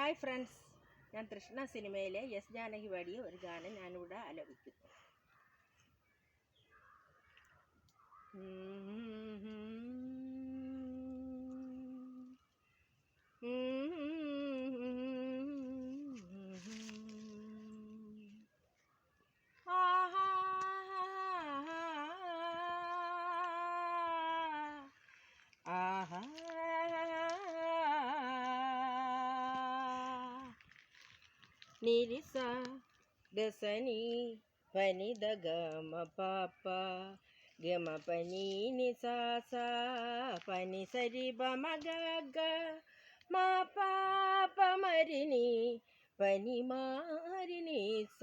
Hi friends, ഞാൻ തൃഷ്ണ സിനിമയിലെ S Janaki പാടിയ ഒരു ഗാനം ഞാനിവിടെ ആലപിക്കുന്നു. നിരിസ ദസനി പനിത ഗമ പാപ്പ ഗമ പനി നിസാസ പനി സരി ബമ ഗഗ മാ പാപ്പ മരിനി പനി മാരിനി സ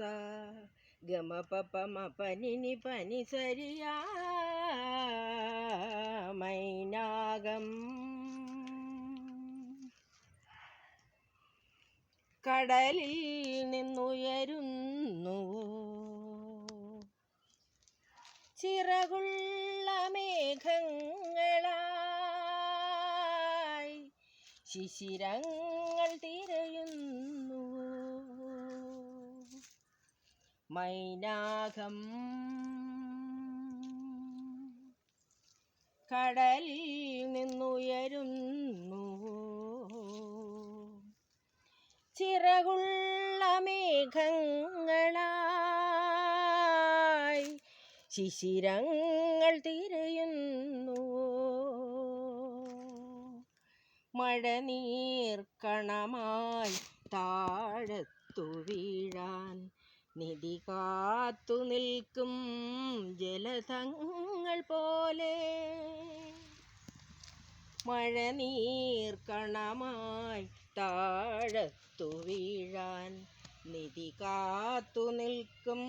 ഗമ പപ്പ മ പനി പനി സരിയാ മൈനാകം. കടലിൽ നിന്നുയരുന്നു ചിറകുള്ള മേഘങ്ങളായി ശിശിരങ്ങൾ തിരയുന്നു മൈനാകം. കടലിൽ നിന്നുയരുന്നു ചിറകുള്ള മേഘങ്ങളായി ശിശിരങ്ങൾ തിരയുന്നു മഴനീർക്കണമായി താഴത്തു വീഴാൻ നിധി കാത്തു നിൽക്കും ജലധങ്ങൾ പോലെ. മഴനീർക്കണമായി താഴത്തു വീഴാൻ നിധി കാത്തു നിൽക്കും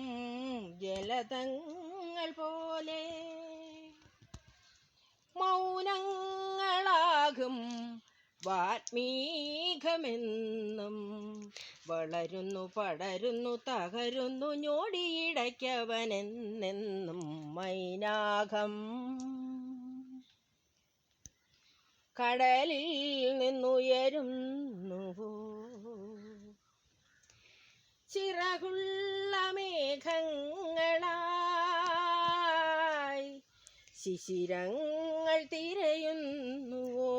ജലധങ്ങൾ പോലെ. മൗനങ്ങളാകും വാത്മീകമെന്നും വളരുന്നു പടരുന്നു തകരുന്നു ഞൊടിയിടയ്ക്കവനെന്നെന്നും മൈനാകം. കടലിൽ നിന്നുയരുന്നു ചിറകുള്ള മേഘങ്ങളായി ശിശിരങ്ങൾ തിരയുന്നുവോ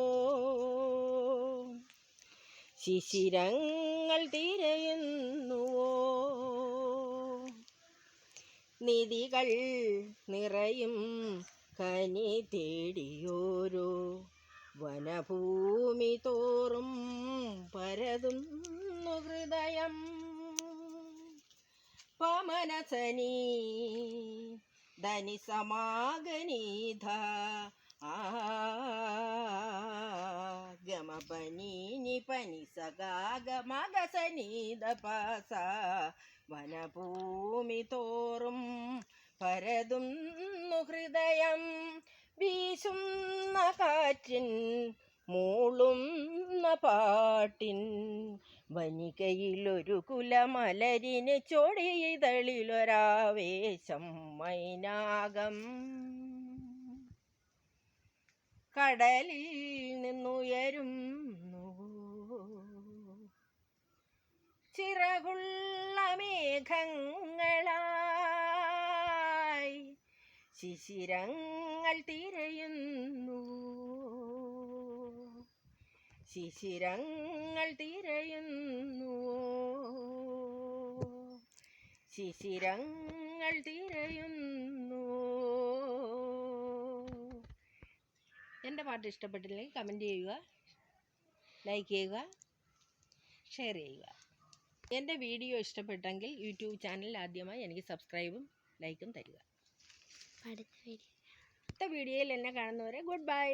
ശിശിരങ്ങൾ തിരയുന്നുവോ. നിധികൾ നിറയും കനി തേടിയോരോ വനഭൂമി തോറും പരതുന്നു ഹൃദയം. പമനസനി ധനി സമാഗനീധ ഗമ പനി പനി സഗാഗ മഗസനീധ പാസ. വനഭൂമി തോറും പരതുന്നു ഹൃദയം. വീശുന്ന കാറ്റിൻ മൂളുന്ന പാട്ടിൻ വനികയിലൊരു കുലമലരിന് ചൊടിയിതളിലൊരാവേശം മൈനാകം. കടലിൽ നിന്നുയരുന്നു ചിറകുള്ള മേഘങ്ങളായി ശിശിരങ്ങൾ തിരയുന്നു ശിശിരങ്ങൾ തിരയുന്നു ശിശിരങ്ങൾ തിരയുന്നു. എൻ്റെ പാട്ട് ഇഷ്ടപ്പെട്ടില്ലെങ്കിൽ കമൻറ്റ് ചെയ്യുക, ലൈക്ക് ചെയ്യുക, ഷെയർ ചെയ്യുക. എൻ്റെ വീഡിയോ ഇഷ്ടപ്പെട്ടെങ്കിൽ യൂട്യൂബ് ചാനൽ ആദ്യമായി എനിക്ക് സബ്സ്ക്രൈബും ലൈക്കും തരിക. അടുത്ത വീഡിയോയിൽ എന്നെ കാണുന്നവരെ ഗുഡ് ബൈ.